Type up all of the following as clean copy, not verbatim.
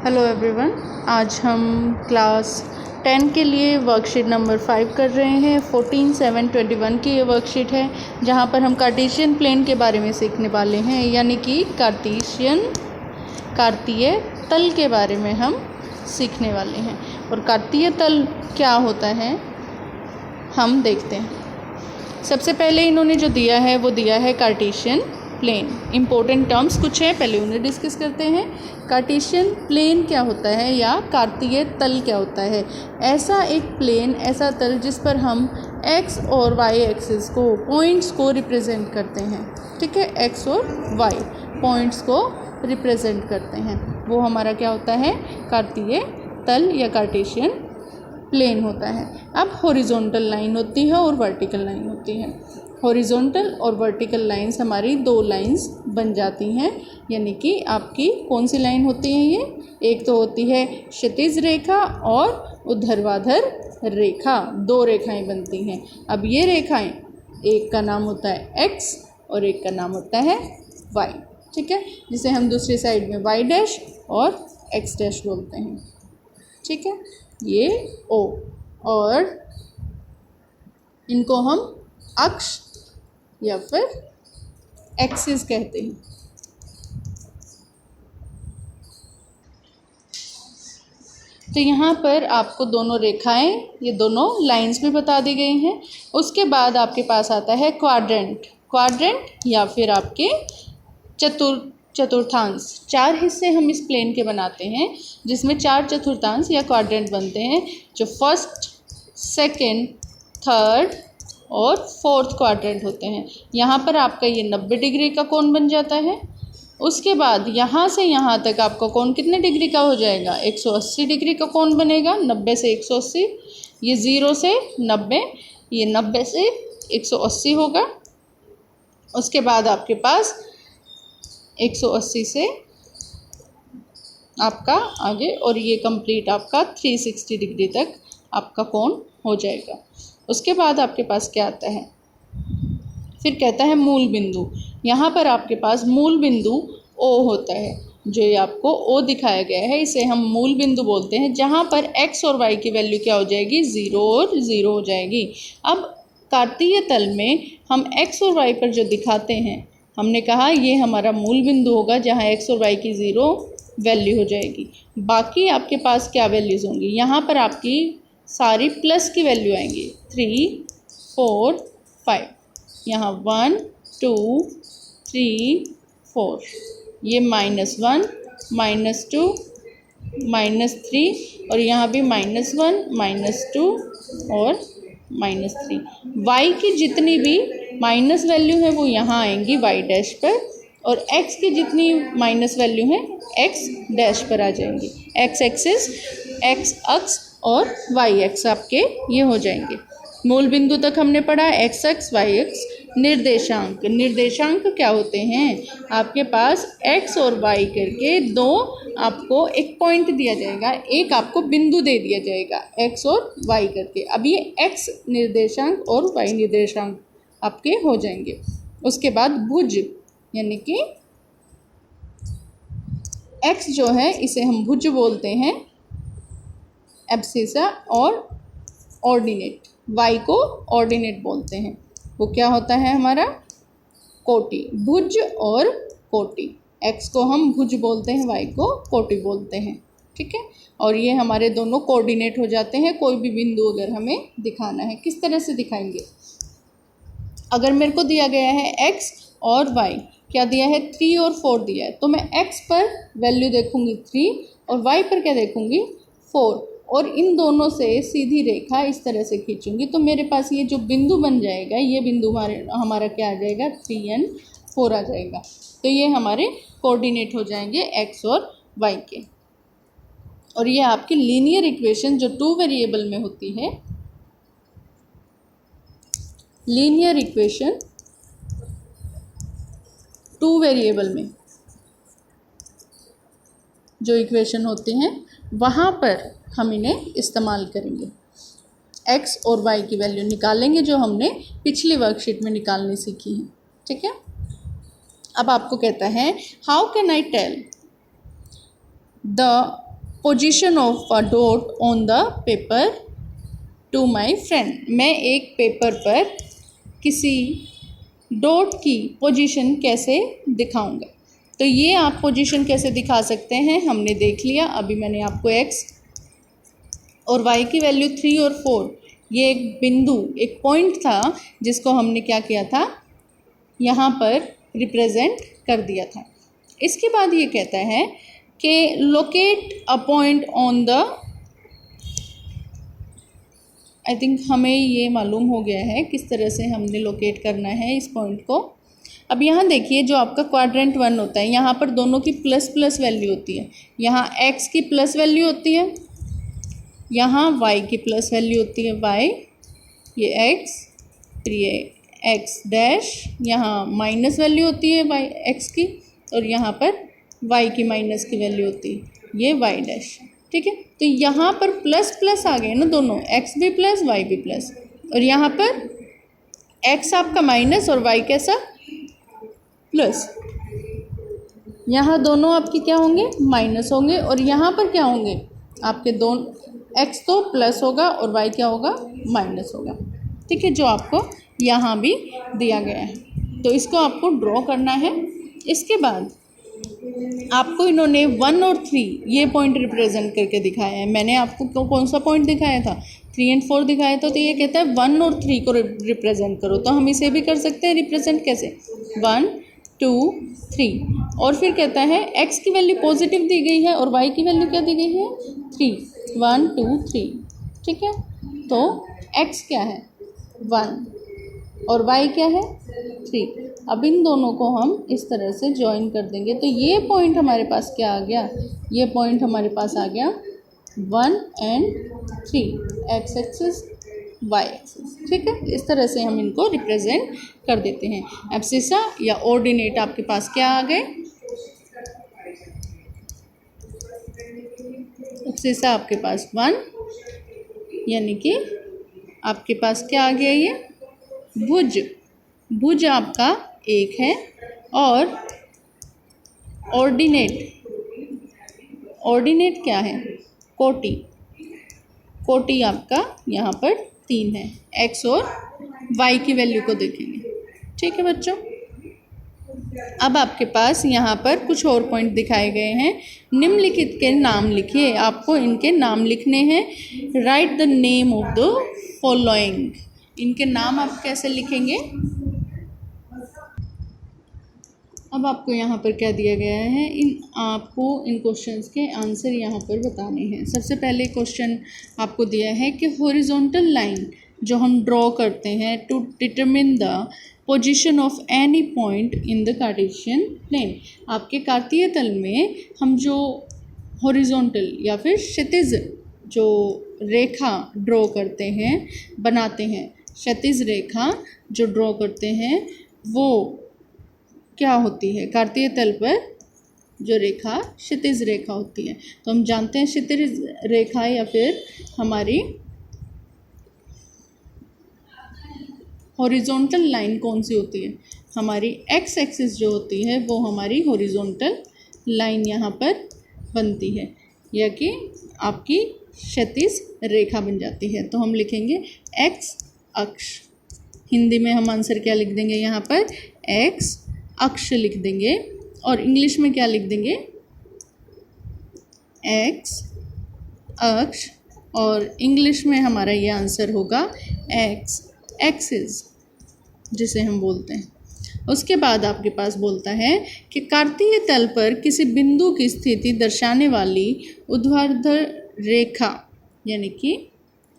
Hello everyone, आज हम class 10 के लिए वर्कशीट नंबर 5 कर रहे हैं। 14/7/21 की ये वर्कशीट है जहाँ पर हम कार्टेशियन प्लेन के बारे में सीखने वाले हैं, यानी कि कार्तीय तल के बारे में हम सीखने वाले हैं। और कार्तीय तल क्या होता है हम देखते हैं। सबसे पहले इन्होंने जो दिया है वो दिया है कार्टेशियन प्लेन। इम्पोर्टेंट टर्म्स कुछ हैं, पहले उन्हें डिस्कस करते हैं। कार्टेशियन प्लेन क्या होता है या कार्तीय तल क्या होता है? ऐसा एक प्लेन, ऐसा तल जिस पर हम एक्स और वाई एक्सिस को, पॉइंट्स को रिप्रेजेंट करते हैं। ठीक है, एक्स और वाई पॉइंट्स को रिप्रेजेंट करते हैं, वो हमारा क्या होता है? कार्तीय तल या कार्टेशियन प्लेन होता है। अब हॉरिजॉन्टल लाइन होती है और वर्टिकल लाइन होती है। हॉरिजॉन्टल और वर्टिकल लाइंस हमारी दो लाइंस बन जाती हैं, यानी कि आपकी कौन सी लाइन होती है ये? एक तो होती है क्षैतिज रेखा और ऊर्ध्वाधर रेखा, दो रेखाएं बनती हैं। अब ये रेखाएं, एक का नाम होता है एक्स और एक का नाम होता है वाई। ठीक है, जिसे हम दूसरी साइड में वाई डैश और एक्स डैश बोलते हैं। ठीक है, ये ओ, और इनको हम अक्ष या फिर एक्सिस कहते हैं। तो यहाँ पर आपको दोनों रेखाएं, ये दोनों लाइंस भी बता दी गई हैं। उसके बाद आपके पास आता है क्वाड्रेंट या फिर आपके चतुर्थांश। चार हिस्से हम इस प्लेन के बनाते हैं, जिसमें चार चतुर्थांश या क्वाड्रेंट बनते हैं, जो फर्स्ट, सेकंड, थर्ड और फोर्थ क्वाड्रेंट होते हैं। यहाँ पर आपका ये 90 डिग्री का कोण बन जाता है। उसके बाद यहाँ से यहाँ तक आपका कोण कितने डिग्री का हो जाएगा? 180 डिग्री का कोण बनेगा। 90 से 180, ये 0 से 90, ये 90 से 180 होगा। उसके बाद आपके पास 180 से आपका आगे, और ये कंप्लीट आपका 360 डिग्री तक आपका कोण हो जाएगा। उसके बाद आपके पास क्या आता है? फिर कहता है मूल बिंदु। यहाँ पर आपके पास मूल बिंदु ओ होता है, जो ये आपको ओ दिखाया गया है, इसे हम मूल बिंदु बोलते हैं, जहाँ पर एक्स और वाई की वैल्यू क्या हो जाएगी? 0 और 0 हो जाएगी। अब कार्तीय तल में हम एक्स और वाई पर जो दिखाते हैं, हमने कहा ये हमारा मूल बिंदु होगा, जहाँ एक्स और वाई की 0 वैल्यू हो जाएगी। बाकी आपके पास क्या वैल्यूज़ होंगी? यहाँ पर आपकी सारी प्लस की वैल्यू आएंगी, 3, 4, 5। यहाँ 1, 2, 3, 4, ये -1, -2, -3, और यहाँ भी -1, -2 और -3। y की जितनी भी माइनस वैल्यू है वो यहाँ आएंगी y डैश पर, और x की जितनी माइनस वैल्यू है x डैश पर आ जाएंगी। x एक्सिस, x अक्ष और y एक्स आपके ये हो जाएंगे। मूल बिंदु तक हमने पढ़ा, x अक्ष, y अक्ष। निर्देशांक क्या होते हैं? आपके पास x और y करके दो आपको एक पॉइंट दिया जाएगा, एक आपको बिंदु दे दिया जाएगा, x और y करके। अब ये x निर्देशांक और y निर्देशांक आपके हो जाएंगे। उसके बाद भुज, यानी कि x जो है इसे हम भुज बोलते हैं, एब्सिसा, और ऑर्डिनेट, y को ऑर्डिनेट बोलते हैं। वो क्या होता है हमारा? कोटि। भुज और कोटि, x को हम भुज बोलते हैं, y को कोटि बोलते हैं। ठीक है, और ये हमारे दोनों कोऑर्डिनेट हो जाते हैं। कोई भी बिंदु अगर हमें दिखाना है, किस तरह से दिखाएंगे? अगर मेरे को दिया गया है x और y, क्या दिया है? 3 और 4 दिया है, तो मैं x पर वैल्यू देखूंगी 3 और y पर क्या देखूंगी? 4, और इन दोनों से सीधी रेखा इस तरह से खींचूंगी, तो मेरे पास ये जो बिंदु बन जाएगा, ये बिंदु हमारा क्या आ जाएगा? 3 और 4 आ जाएगा। तो ये हमारे कोऑर्डिनेट हो जाएंगे x और y के। और ये आपकी लीनियर इक्वेशन जो 2 वेरिएबल में होती है, लीनियर इक्वेशन 2 वेरिएबल में जो इक्वेशन होती हैं, वहाँ पर हम इन्हें इस्तेमाल करेंगे। x और y की वैल्यू निकालेंगे, जो हमने पिछली वर्कशीट में निकालनी सीखी है। ठीक है, अब आपको कहता है how can I tell the position of a dot on the paper to my friend. मैं एक पेपर पर किसी डॉट की पोजीशन कैसे दिखाऊंगा। तो ये आप पोजीशन कैसे दिखा सकते हैं हमने देख लिया। अभी मैंने आपको x और y की वैल्यू 3 और 4, ये एक बिंदु, एक पॉइंट था जिसको हमने क्या किया था, यहाँ पर रिप्रेजेंट कर दिया था। इसके बाद ये कहता है कि locate a point on the, I think हमें ये मालूम हो गया है किस तरह से हमने लोकेट करना है इस पॉइंट को। अब यहाँ देखिए, जो आपका क्वाड्रेंट 1 होता है, यहाँ पर दोनों की प्लस प्लस वैल्यू होती है। यहाँ x की प्लस वैल्यू होती है, यहाँ y की प्लस वैल्यू होती है, y, ये x, फिर ये x डैश, यहाँ माइनस वैल्यू होती है y x की, और यहाँ पर y की माइनस की वैल्यू होती है, ये y डैश। ठीक है, तो यहाँ पर प्लस प्लस आ गए ना दोनों, x भी प्लस y भी प्लस, और यहाँ पर x आपका माइनस और y कैसा प्लस। यहाँ दोनों आपके क्या होंगे, माइनस होंगे, और यहाँ पर क्या होंगे आपके दोनों, x तो प्लस होगा और y क्या होगा, माइनस होगा। ठीक है, जो आपको यहाँ भी दिया गया है। तो इसको आपको ड्रॉ करना है। इसके बाद आपको इन्होंने 1 और 3 ये पॉइंट रिप्रेजेंट करके दिखाया है। मैंने आपको कौन सा पॉइंट दिखाया था, 3 एंड 4 दिखाया था। तो ये कहता है 1 और 3 को रिप्रेजेंट करो। तो हम इसे भी कर सकते हैं रिप्रेजेंट कैसे, 1 2 3, और फिर कहता है x की वैल्यू पॉजिटिव दी गई है और y की वैल्यू क्या दी गई है, 3, 1 2 3। ठीक है, तो x क्या है 1 और y क्या है 3। अब इन दोनों को हम इस तरह से ज्वाइन कर देंगे। तो ये पॉइंट हमारे पास क्या आ गया, ये पॉइंट हमारे पास आ गया 1 and 3, x axis y axis. ठीक है, इस तरह से हम इनको रिप्रेजेंट कर देते हैं। एब्सिसा या ऑर्डिनेट आपके पास क्या आ गए, एब्सिसा आपके पास 1, यानी कि आपके पास क्या आ गया, ये भुज, भुज आपका 1 है, और ऑर्डिनेट, ऑर्डिनेट क्या है, कोटि, कोटि आपका यहाँ पर 3 है। x और y की वैल्यू को देखेंगे। ठीक है बच्चों, अब आपके पास यहाँ पर कुछ और पॉइंट दिखाए गए हैं। निम्नलिखित के नाम लिखिए, आपको इनके नाम लिखने हैं। Right the name of the following, इनके नाम आप कैसे लिखेंगे। अब आपको यहाँ पर क्या दिया गया है, आपको इन क्वेश्चंस के आंसर यहाँ पर बताने हैं। सबसे पहले क्वेश्चन आपको दिया है कि हॉरिजॉन्टल लाइन जो हम ड्रॉ करते हैं to determine the position of any point in the Cartesian plane. आपके कार्तीय तल में हम जो हॉरिजॉन्टल या फिर क्षैतिज जो रेखा ड्रॉ करते हैं, बनाते हैं, क्षैतिज रेखा जो ड्रॉ करते हैं वो क्या होती है, कार्तीय तल पर जो रेखा क्षैतिज रेखा होती है। तो हम जानते हैं क्षैतिज रेखा या फिर हमारी हॉरिजॉन्टल लाइन कौन सी होती है, हमारी एक्स एक्सिस जो होती है वो हमारी हॉरिजॉन्टल लाइन यहाँ पर बनती है, या कि आपकी क्षैतिज रेखा बन जाती है। तो हम लिखेंगे एक्स अक्ष, हिंदी में हम आंसर क्या लिख देंगे, यहाँ पर एक्स अक्ष लिख देंगे, और इंग्लिश में क्या लिख देंगे, एक्स अक्ष, और इंग्लिश में हमारा ये आंसर होगा एक्स एक्सिस जिसे हम बोलते हैं। उसके बाद आपके पास बोलता है कि कार्तीय तल पर किसी बिंदु की स्थिति दर्शाने वाली ऊर्ध्वाधर रेखा, यानी कि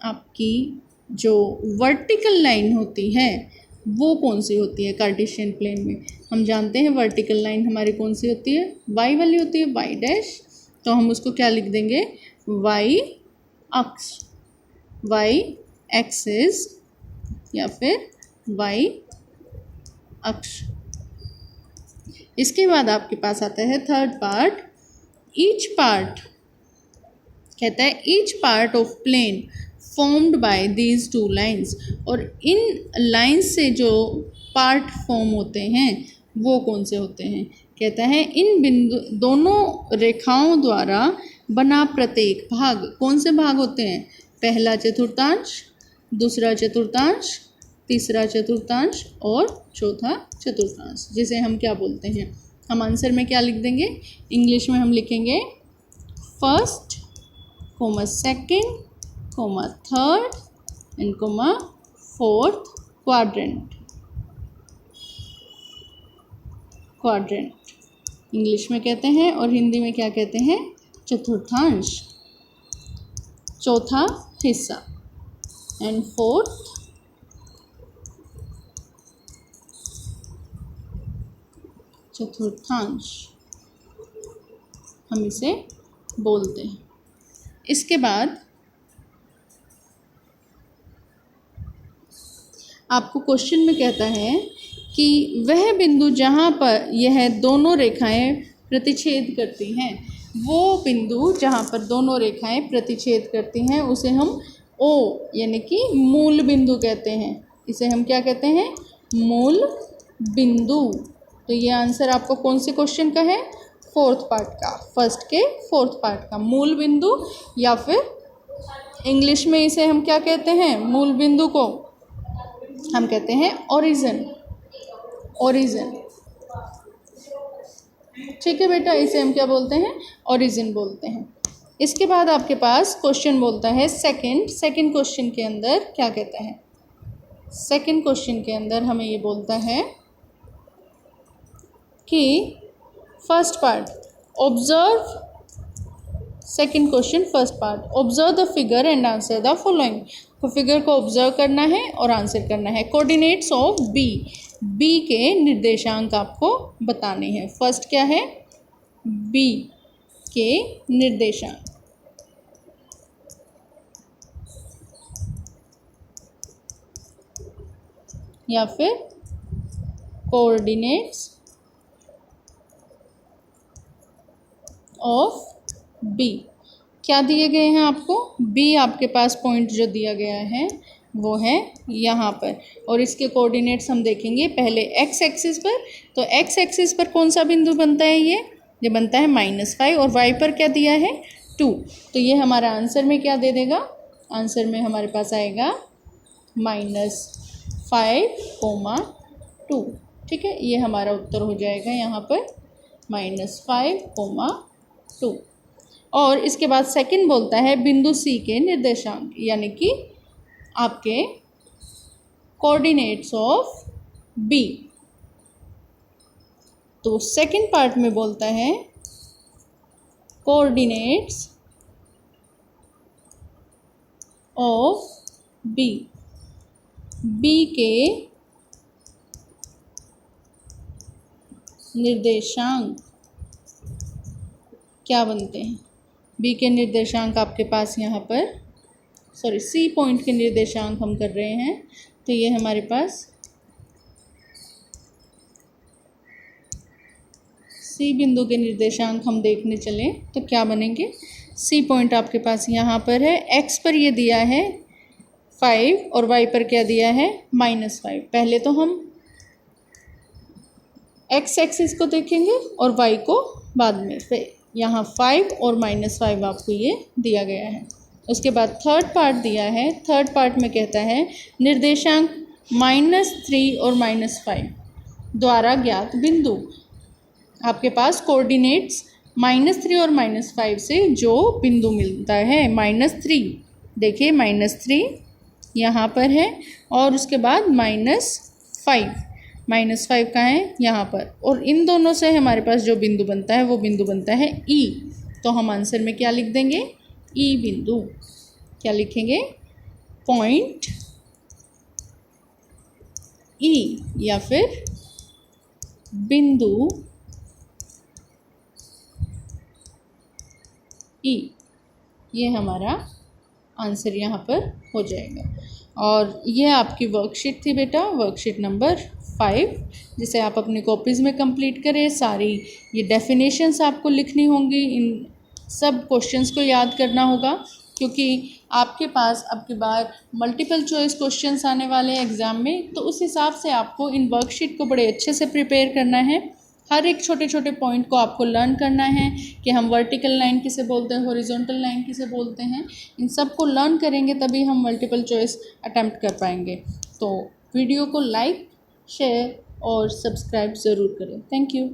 आपकी जो वर्टिकल लाइन होती है वो कौन सी होती है कार्टेशियन प्लेन में। हम जानते हैं वर्टिकल लाइन हमारी कौन सी होती है, y वाली होती है, y डैश। तो हम उसको क्या लिख देंगे, y अक्ष, y एक्सिस या फिर y अक्ष। इसके बाद आपके पास आता है थर्ड पार्ट, ईच पार्ट, कहता है each part of plane formed by these two lines, और इन लाइन्स से जो पार्ट फॉर्म होते हैं वो कौन से होते हैं। कहता है इन बिंदु दोनों रेखाओं द्वारा बना प्रत्येक भाग। कौन से भाग होते हैं? पहला चतुर्थांश, दूसरा चतुर्थांश, तीसरा चतुर्थांश और चौथा चतुर्थांश, जिसे हम क्या बोलते हैं? हम आंसर में क्या लिख देंगे? इंग्लिश में हम लिखेंगे first comma second comma third and comma fourth quadrant. Quadrant English में कहते हैं और हिंदी में क्या कहते हैं? चतुर्थांश, चौथा हिस्सा। एंड फोर्थ चतुर्थांश हम इसे बोलते हैं। इसके बाद आपको क्वेश्चन में कहता है कि वह बिंदु जहाँ पर यह दोनों रेखाएं प्रतिच्छेद करती हैं, वो बिंदु जहाँ पर दोनों रेखाएं प्रतिच्छेद करती हैं उसे हम ओ यानी कि मूल बिंदु कहते हैं। इसे हम क्या कहते हैं? मूल बिंदु। तो ये आंसर आपको कौन से क्वेश्चन का है? फोर्थ पार्ट का, फर्स्ट के फोर्थ पार्ट का। मूल बिंदु, या फिर इंग्लिश में इसे हम क्या कहते हैं? मूल बिंदु को हम कहते हैं ओरिजिन। ओरिजिन, ठीक है बेटा, इसे हम क्या बोलते हैं? ओरिजिन बोलते हैं। इसके बाद आपके पास क्वेश्चन बोलता है सेकंड क्वेश्चन के अंदर क्या कहता है? सेकंड क्वेश्चन के अंदर हमें ये बोलता है कि first part observe, second question first part, observe the figure and answer the following. तो फिगर को ऑब्जर्व करना है और आंसर करना है। कोऑर्डिनेट्स ऑफ बी, बी के निर्देशांक आपको बताने हैं। फर्स्ट क्या है? बी के निर्देशांक। या फिर कोऑर्डिनेट्स ऑफ बी क्या दिए गए हैं आपको? बी आपके पास पॉइंट जो दिया गया है वो है यहाँ पर, और इसके कोऑर्डिनेट्स हम देखेंगे पहले एक्स एक्सिस पर। तो एक्स एक्सिस पर कौन सा बिंदु बनता है? ये बनता है -5, और वाई पर क्या दिया है? 2। तो ये हमारा आंसर में क्या दे देगा? आंसर में हमारे पास आएगा -5, 2। ठीक है, ये हमारा उत्तर हो जाएगा यहाँ पर -5, 2। और इसके बाद सेकंड बोलता है बिंदु सी के निर्देशांक, यानी कि आपके कोऑर्डिनेट्स ऑफ बी। तो सेकंड पार्ट में बोलता है कोऑर्डिनेट्स ऑफ बी, बी के निर्देशांक क्या बनते हैं? बी के निर्देशांक आपके पास यहाँ पर, सॉरी सी पॉइंट के निर्देशांक हम कर रहे हैं। तो ये हमारे पास सी बिंदु के निर्देशांक हम देखने चलें तो क्या बनेंगे? सी पॉइंट आपके पास यहाँ पर है, एक्स पर ये दिया है 5 और वाई पर क्या दिया है? -5। पहले तो हम एक्स एक्सिस को देखेंगे और वाई को बाद में। फिर यहाँ 5 और -5 आपको ये दिया गया है। उसके बाद थर्ड पार्ट दिया है। थर्ड पार्ट में कहता है निर्देशांक -3 और -5 द्वारा ज्ञात बिंदु। आपके पास कोऑर्डिनेट्स -3 और -5 से जो बिंदु मिलता है, -3 देखिए -3 यहाँ पर है, और उसके बाद -5 कहाँ है? यहाँ पर। और इन दोनों से हमारे पास जो बिंदु बनता है वो बिंदु बनता है ई। तो हम आंसर में क्या लिख देंगे? ई बिंदु। क्या लिखेंगे? पॉइंट ई, या फिर बिंदु ई। ये हमारा आंसर यहाँ पर हो जाएगा। और ये आपकी वर्कशीट थी बेटा, वर्कशीट नंबर 5, जिसे आप अपनी कॉपीज़ में कंप्लीट करें। सारी ये डेफिनेशंस आपको लिखनी होंगी, इन सब क्वेश्चंस को याद करना होगा, क्योंकि आपके पास अब की बार मल्टीपल चॉइस क्वेश्चंस आने वाले हैं एग्ज़ाम में। तो उस हिसाब से आपको इन वर्कशीट को बड़े अच्छे से प्रिपेयर करना है। हर एक छोटे छोटे पॉइंट को आपको लर्न करना है कि हम वर्टिकल लाइन किसे बोलते हैं, हॉरिजॉन्टल लाइन किसे बोलते हैं। इन सब को लर्न करेंगे तभी हम मल्टीपल चॉइस अटेम्प्ट कर पाएंगे। तो वीडियो को लाइक, शेयर और सब्सक्राइब ज़रूर करें। Thank you.